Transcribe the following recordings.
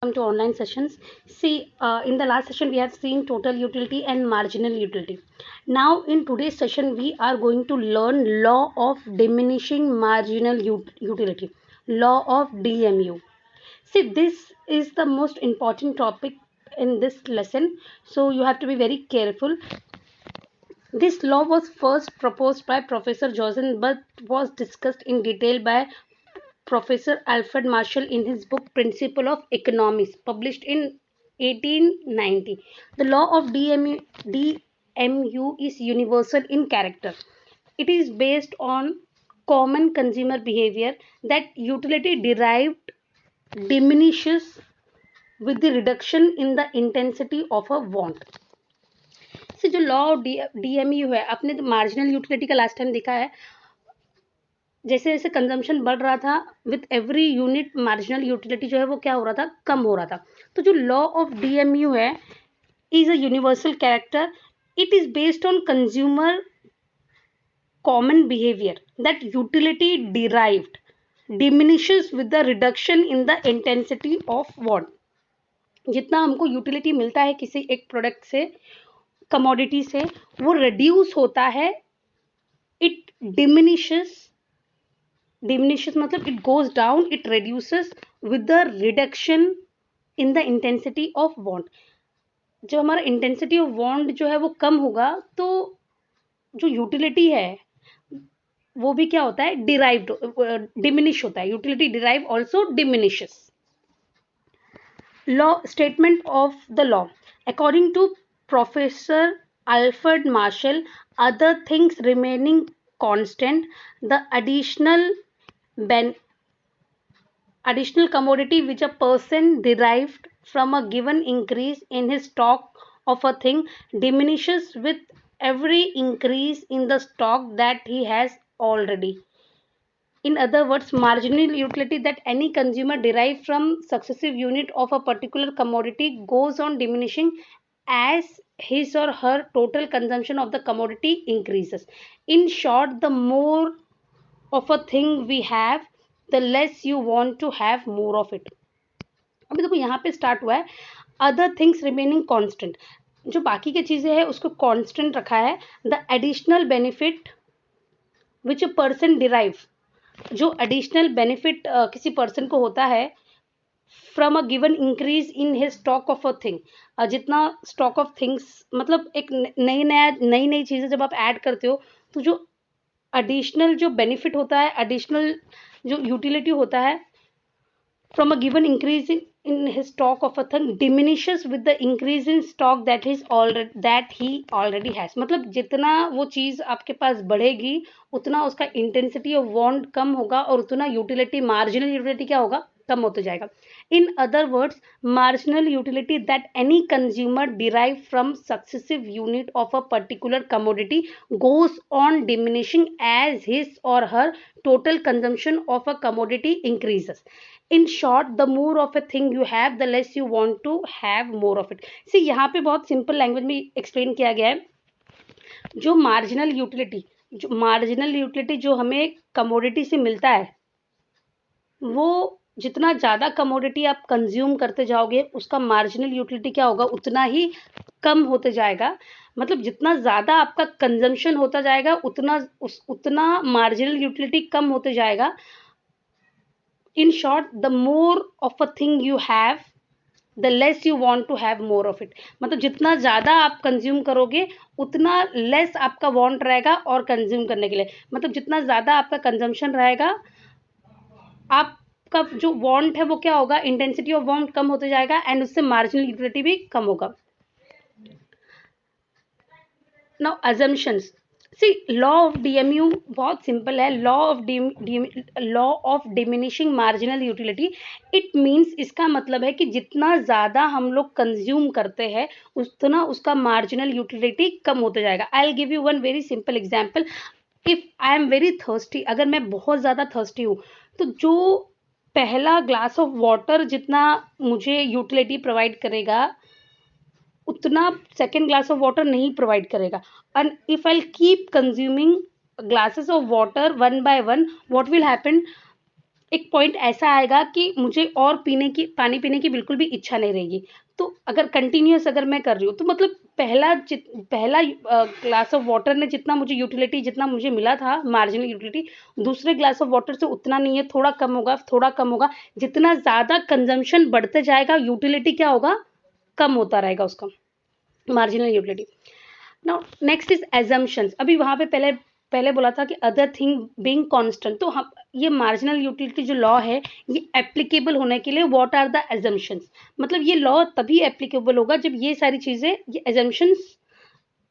Welcome to online sessions. See, in the last session, we have seen total utility and marginal utility. Now, in today's session, we are going to learn law of diminishing marginal utility, law of DMU. See, this is the most important topic in this lesson, so you have to be very careful. This law was first proposed by Professor Johnson but was discussed in detail by Professor Alfred Marshall in his book Principle of Economics, published in 1890. The law of DMU is universal in character. It is based on common consumer behavior that utility derived diminishes with the reduction in the intensity of a want. से जो law of DMU है, आपने तो marginal utility का last time देखा है. जैसे जैसे कंजम्पशन बढ़ रहा था, with every unit marginal utility जो है वो क्या हो रहा था, कम हो रहा था. तो जो लॉ ऑफ डीएमयू है is a universal character. It is based on consumer common behaviour that utility derived diminishes with the reduction in the intensity of want. जितना हमको यूटिलिटी मिलता है किसी एक प्रोडक्ट से, कमोडिटी से, वो रिड्यूस होता है. इट diminishes मतलब it goes down, it reduces with the reduction in the intensity of want. जब हमारा इंटेंसिटी ऑफ want जो है वो कम होगा तो जो यूटिलिटी है वो भी क्या होता है, डिराइव्ड डिमिनिश होता है. Utility derive also diminishes. Law statement of the law according to professor Alfred Marshall, other things remaining constant, the additional commodity which a person derived from a given increase in his stock of a thing diminishes with every increase in the stock that he has already. In other words, marginal utility that any consumer derives from successive unit of a particular commodity goes on diminishing as his or her total consumption of the commodity increases. In short, the more of a thing we have, the less you want to have more of it. अभी देखो यहाँ पे start हुआ है other things remaining constant. जो बाकी की चीज़ें हैं उसको कांस्टेंट रखा है. The additional benefit which a person derive, जो एडिशनल बेनिफिट किसी पर्सन को होता है from a given increase in his stock of a thing. जितना स्टॉक ऑफ थिंग्स मतलब एक नई नई चीज़ें जब आप ऐड करते हो तो जो एडिशनल जो बेनिफिट होता है, एडिशनल जो यूटिलिटी होता है from a given increase in his stock of a thing diminishes with the increase in stock that he already has. मतलब जितना वो चीज़ आपके पास बढ़ेगी उतना उसका इंटेंसिटी ऑफ वांट कम होगा और उतना यूटिलिटी, मार्जिनल यूटिलिटी क्या होगा, कम होते जाएगा. In other words, marginal utility that any consumer derive from successive unit of a particular commodity goes on diminishing as his or her total consumption of a commodity increases. In short, the more of a thing you have, the less you want to have more of it. See, यहाँ पे बहुत simple language में explain किया गया है. जो marginal utility जो हमें कमोडिटी से मिलता है, वो जितना ज़्यादा कमोडिटी आप कंज्यूम करते जाओगे उसका मार्जिनल यूटिलिटी क्या होगा, उतना ही कम होते जाएगा. मतलब जितना ज़्यादा आपका कंजम्पशन होता जाएगा उतना मार्जिनल यूटिलिटी कम होते जाएगा. In short, the more of a thing you have, the less you want to have more of it. मतलब जितना ज़्यादा आप कंज्यूम करोगे उतना लेस आपका वांट रहेगा और कंज्यूम करने के लिए. मतलब जितना ज़्यादा आपका कंजम्पशन रहेगा, आपका जो वांट है वो क्या होगा, इंटेंसिटी ऑफ वांट कम होते जाएगा एंड उससे मार्जिनल यूटिलिटी भी कम होगा. Now assumptions. See, law of DMU बहुत सिंपल है. Law of diminishing marginal utility. It means, इसका मतलब है कि जितना ज़्यादा हम लोग कंज्यूम करते हैं उतना उसका मार्जिनल यूटिलिटी कम होते जाएगा. I will give you one very simple example. If I am very thirsty, अगर मैं बहुत ज़्यादा थर्स्टी हूँ तो जो पहला ग्लास ऑफ वाटर जितना मुझे यूटिलिटी प्रोवाइड करेगा उतना सेकेंड ग्लास ऑफ वाटर नहीं प्रोवाइड करेगा. And if I keep consuming glasses of water one by one, what will happen, एक पॉइंट ऐसा आएगा कि मुझे और पानी पीने की बिल्कुल भी इच्छा नहीं रहेगी। तो अगर कंटिन्यूअस अगर मैं कर रही हूँ, तो मतलब पहला ग्लास ऑफ वाटर ने जितना मुझे यूटिलिटी जितना मुझे मिला था मार्जिनल यूटिलिटी, दूसरे ग्लास ऑफ वाटर से उतना नहीं है, थोड़ा कम होगा, थोड़ा कम होगा। जितना ज़्यादा कंजम्पशन बढ़ते जाएगा, यूटिलिटी क्या होगा, कम होता रहेगा उसका, marginal utility. Now next is assumptions. अभी वहां पे पहले पहले बोला था कि अदर थिंग बीइंग कांस्टेंट, तो हम ये मार्जिनल यूटिलिटी जो लॉ है, ये एप्लीकेबल होने के लिए व्हाट आर द एजम्पशंस, मतलब ये लॉ तभी एप्लीकेबल होगा जब ये सारी चीजें, ये एजम्पशंस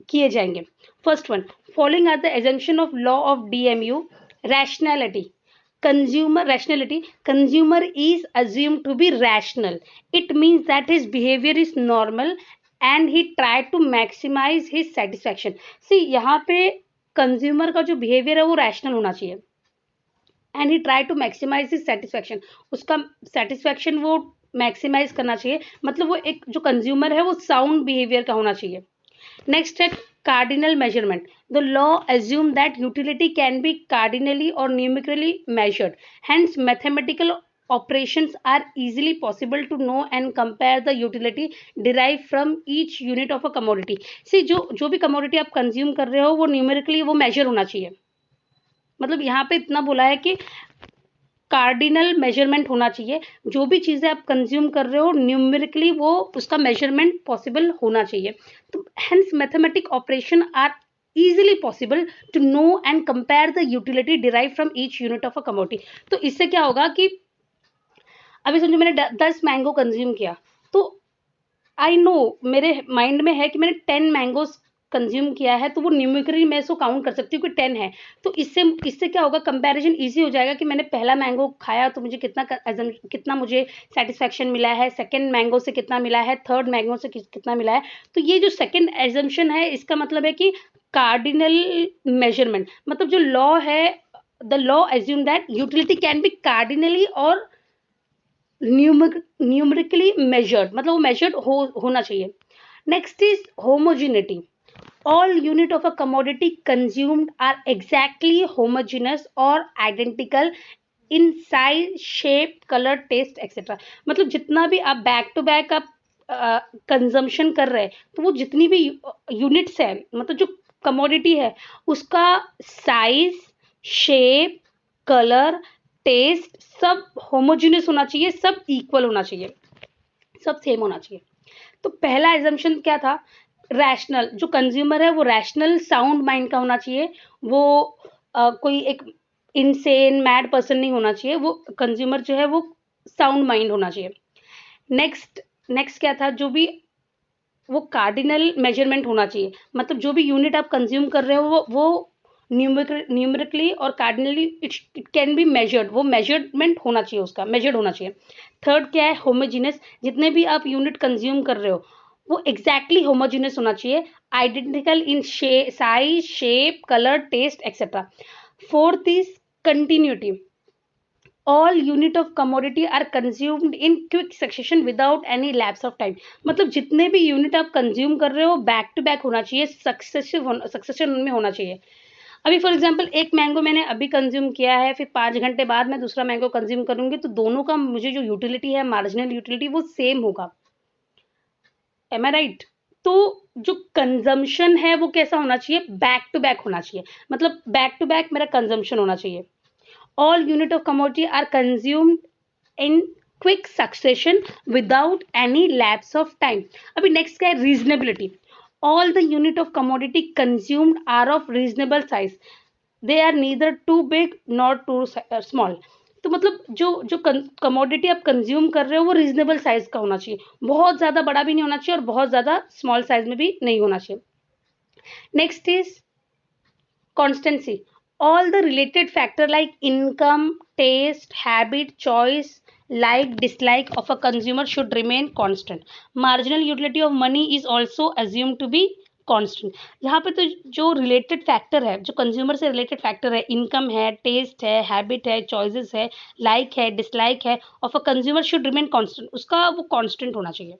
किए जाएंगे। First one, following are the assumption of law of DMU. Rationality, consumer is assumed to be rational. It means that his behavior is normal and he tried to maximize his satisfaction. See, यहाँ पे consumer का जो behaviour है वो rational होना चाहिए, and he try to maximise his satisfaction, उसका satisfaction वो मैक्सिमाइज करना चाहिए, मतलब वो एक जो कंज्यूमर है वो साउंड बिहेवियर का होना चाहिए। Next है cardinal measurement. The law assumes that utility can be cardinally or numerically measured. Hence, mathematical operations are easily possible to know and compare the utility derived from each unit of a commodity. See, जो भी commodity आप consume कर रहे हो वो numerically वो measure होना चाहिए। मतलब यहाँ पे इतना बोला है कि कार्डिनल मेजरमेंट होना चाहिए, जो भी चीजें आप कंज्यूम कर रहे हो न्यूमेरिकली वो उसका मेजरमेंट पॉसिबल होना चाहिए। तो hence mathematic operation are easily possible to know and compare the utility derived from each unit of a commodity। तो इससे क्या होगा कि अभी समझो मैंने 10 मैंगो कंज्यूम किया, तो आई नो, मेरे माइंड में है कि मैंने 10 मैंगोज कंज्यूम किया है, तो वो न्यूमेरिकली मैं इसको काउंट कर सकती हूँ कि 10 है। तो इससे क्या होगा, कंपैरिजन इजी हो जाएगा कि मैंने पहला मैंगो खाया तो मुझे कितना मुझे सेटिस्फैक्शन मिला है, सेकंड मैंगो से कितना मिला है, थर्ड मैंगो से कितना मिला है। तो ये जो सेकंड एजम्पशन है, इसका मतलब है कि कार्डिनल मेजरमेंट, मतलब जो लॉ है, the law assume that utility can be cardinally और न्यूमेरिकली मेजर्ड, मतलब वो मेजर्ड होना चाहिए। Next is homogeneity. All unit of a commodity consumed are exactly homogeneous or identical in size, shape, color, taste, etc. मतलब जितना भी आप back to back आप कंजम्पशन कर रहे हैं, तो वो जितनी भी यूनिट्स है, मतलब जो कमोडिटी है, उसका साइज, शेप, कलर, टेस्ट सब होमोजीनियस होना चाहिए, सब इक्वल होना चाहिए, सब सेम होना चाहिए। तो पहला एजम्पशन क्या था, रैशनल, जो कंज्यूमर है वो रैशनल साउंड माइंड का होना चाहिए, वो कोई एक इनसेन मैड पर्सन नहीं होना चाहिए, वो कंज्यूमर जो है वो साउंड माइंड होना चाहिए। नेक्स्ट क्या था, जो भी वो कार्डिनल मेजरमेंट होना चाहिए, मतलब जो भी यूनिट आप कंज्यूम कर रहे हो वो न्यूमेरिकली और cardinally it can be measured, वो मेजरमेंट होना चाहिए, उसका मेजर्ड होना चाहिए। थर्ड क्या है, होमोजीनियस, जितने भी आप यूनिट कंज्यूम कर रहे हो वो एग्जैक्टली होमोजीनियस होना चाहिए, identical in size, shape, colour, taste, etcetera. Fourth is continuity. All unit of commodity are consumed in quick succession without any lapse of time, मतलब जितने भी यूनिट आप कंज्यूम कर रहे हो बैक टू बैक होना चाहिए, सक्सेशन में होना चाहिए। अभी फॉर एग्जांपल एक मैंगो मैंने अभी कंज्यूम किया है, फिर 5 घंटे बाद मैं दूसरा मैंगो कंज्यूम करूंगी, तो दोनों का मुझे जो यूटिलिटी है, मार्जिनल यूटिलिटी, वो सेम होगा। एम आई राइट? तो जो कंजम्पशन है वो कैसा होना चाहिए, बैक टू बैक होना चाहिए, मतलब बैक टू बैक मेरा कंजम्पशन होना चाहिए। All unit of commodity are consumed in quick succession without any lapse of time. अभी नेक्स्ट क्या है, reasonability. All the unit of commodity consumed are of reasonable size, they are neither too big nor too small. तो मतलब जो commodity आप consume कर रहे हो वो रीजनेबल साइज का होना चाहिए, बहुत ज्यादा बड़ा भी नहीं होना चाहिए और बहुत ज्यादा स्मॉल साइज में भी नहीं होना चाहिए। Next is constancy. All the related factor like income, taste, habit, choice, like, dislike of a consumer should remain constant. Marginal utility of money is also assumed to be constant. यहाँ पे तो जो related factor है, जो consumer से related factor है, income है, taste है, हैबिट है, चॉइसेस है, लाइक है, डिसलाइक है, of a consumer should remain constant, उसका वो कांस्टेंट होना चाहिए।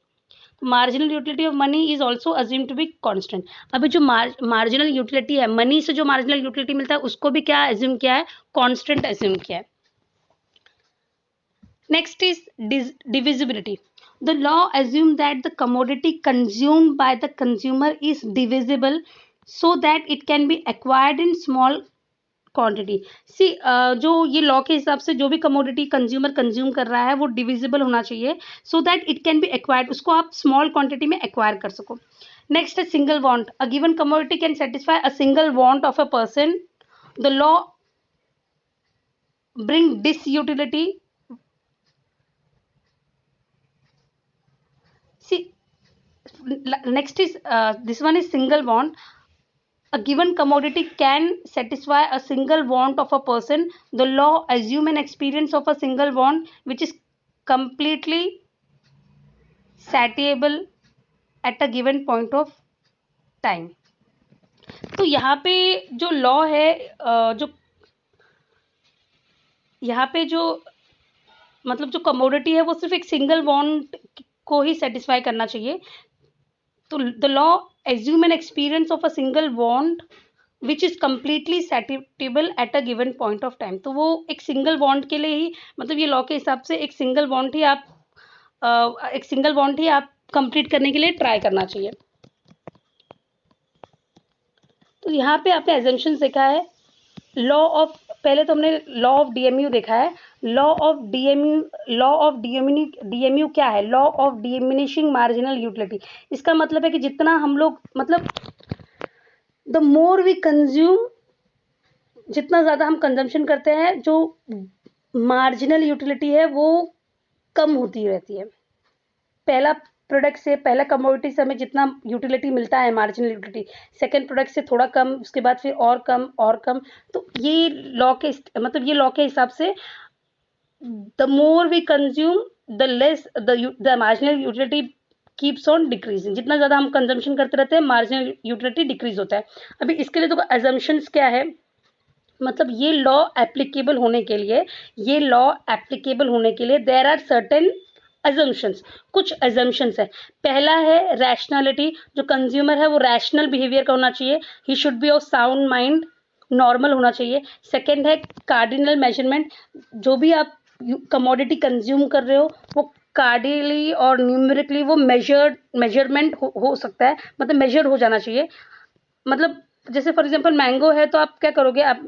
Marginal utility of money is also assume to be constant. अभी जो मार्जिनल यूटिलिटी है, मनी से जो मार्जिनल यूटिलिटी मिलता है उसको भी क्या अज्यूम किया है, कांस्टेंट अज्यूम किया है। Next is divisibility. The law assumes that the commodity consumed by the consumer is divisible so that it can be acquired in small quantity see जो ये लॉ के हिसाब से जो भी कमोडिटी कंज्यूमर कंज्यूम कर रहा है वो डिविजिबल होना चाहिए so that it can be acquired, उसको आप स्मॉल क्वांटिटी में एक्वायर कर सको. नेक्स्ट है single want. A given commodity can satisfy a single want of a person. The law bring disutility. See next is this one is single want. A given commodity can satisfy a single want of a person. The law assume an experience of a single want which is completely satiable at a given point of time. तो यहाँ पे जो law है जो यहाँ पे जो मतलब जो कमोडिटी है वो सिर्फ एक सिंगल वांट को ही सेटिस्फाई करना चाहिए. तो the law assume an experience of a single want which is completely satisfiable at a given point of time. तो वो एक सिंगल वांट के लिए ही मतलब ये लॉ के हिसाब से एक सिंगल वांट ही आप कंप्लीट करने के लिए ट्राई करना चाहिए. तो यहाँ पे आपने एजम्पशंस देखा है. लॉ ऑफ पहले तो हमने लॉ ऑफ डीएमयू देखा है. लॉ ऑफ डीएमयू क्या है? Law of diminishing marginal utility. इसका मतलब है कि जितना हम लोग मतलब द मोर वी कंज्यूम, जितना ज़्यादा हम कंजम्पशन करते हैं जो मार्जिनल यूटिलिटी है वो कम होती रहती है. पहला प्रोडक्ट से पहला कमोडिटी से हमें जितना यूटिलिटी मिलता है मार्जिनल यूटिलिटी, सेकंड प्रोडक्ट से थोड़ा कम, उसके बाद फिर और कम और कम. तो ये लॉ के हिसाब से the more we consume the less the marginal utility keeps on decreasing. जितना ज़्यादा हम कंजम्पशन करते रहते हैं मार्जिनल यूटिलिटी डिक्रीज होता है. अभी इसके लिए तो एजम्पशंस क्या है, मतलब ये लॉ एप्लीकेबल होने के लिए देयर आर सर्टेन assumptions. कुछ assumptions है. पहला है रैशनैलिटी. जो कंज्यूमर है वो रैशनल बिहेवियर का होना चाहिए. He should be of sound mind, normal होना चाहिए. सेकेंड है कार्डिनल मेजरमेंट. जो भी आप कमोडिटी कंज्यूम कर रहे हो वो कार्डिनली और न्यूमेरिकली वो मेजरमेंट हो सकता है, मतलब मेजर हो जाना चाहिए. मतलब जैसे फॉर एग्जांपल मैंगो है तो आप क्या करोगे, आप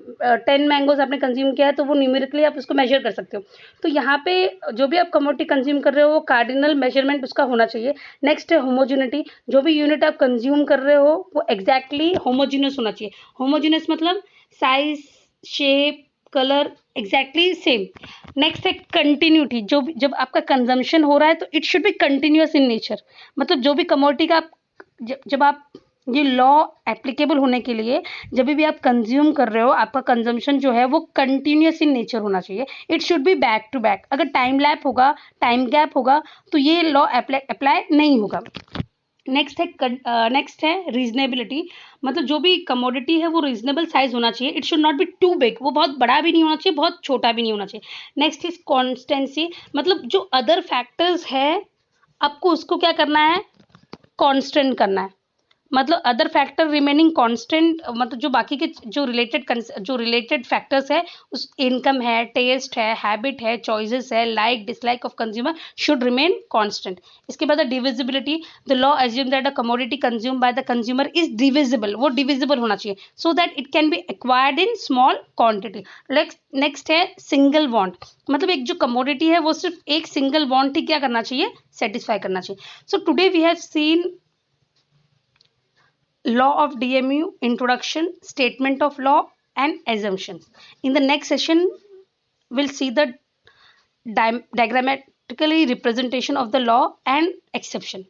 10 मैंगोज आपने कंज्यूम किया है तो वो न्यूमेरिकली आप उसको मेजर कर सकते हो. तो यहाँ पे जो भी आप कमोडिटी कंज्यूम कर रहे हो वो कार्डिनल मेजरमेंट उसका होना चाहिए. नेक्स्ट है होमोजिनिटी. जो भी यूनिट आप कंज्यूम कर रहे हो वो एग्जैक्टली होमोजिनस होना चाहिए. होमोजिनस मतलब size, shape, colour exactly same. Next है कंटिन्यूटी. जब आपका कंजम्पशन हो रहा है तो it should B continuous in nature. मतलब जो भी कमोडिटी का जब आप ये लॉ एप्लीकेबल होने के लिए जब भी आप कंज्यूम कर रहे हो आपका कंजम्पशन जो है वो कंटिन्यूअस इन नेचर होना चाहिए. It should be back to back. अगर टाइम गैप होगा तो ये लॉ अप्लाई नहीं होगा. नेक्स्ट है रीजनेबिलिटी. मतलब जो भी कमोडिटी है वो रीजनेबल साइज होना चाहिए. It should not be too big. वो बहुत बड़ा भी नहीं होना चाहिए, बहुत छोटा भी नहीं होना चाहिए. Next is constituency. मतलब जो अदर फैक्टर्स है आपको उसको क्या करना है, कॉन्स्टेंट करना है. मतलब अदर फैक्टर रिमेनिंग कांस्टेंट. मतलब जो बाकी के जो रिलेटेड फैक्टर्स है, उस इनकम है, टेस्ट है, हैबिट है, चॉइसेस है, like dislike of consumer should remain constant. इसके बाद divisibility. The law assume that a commodity consume by the consumer is divisible. वो डिविजिबल होना चाहिए so that it can be acquired in small quantity. Next है single want. मतलब एक जो commodity है वो सिर्फ एक सिंगल वांट ही क्या करना चाहिए, सेटिस्फाई करना चाहिए. So today we have seen law of DMU, introduction, statement of law and assumptions. In the next session we'll see the diagrammatically representation of the law and exception.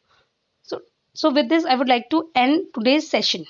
So with this I would like to end today's session.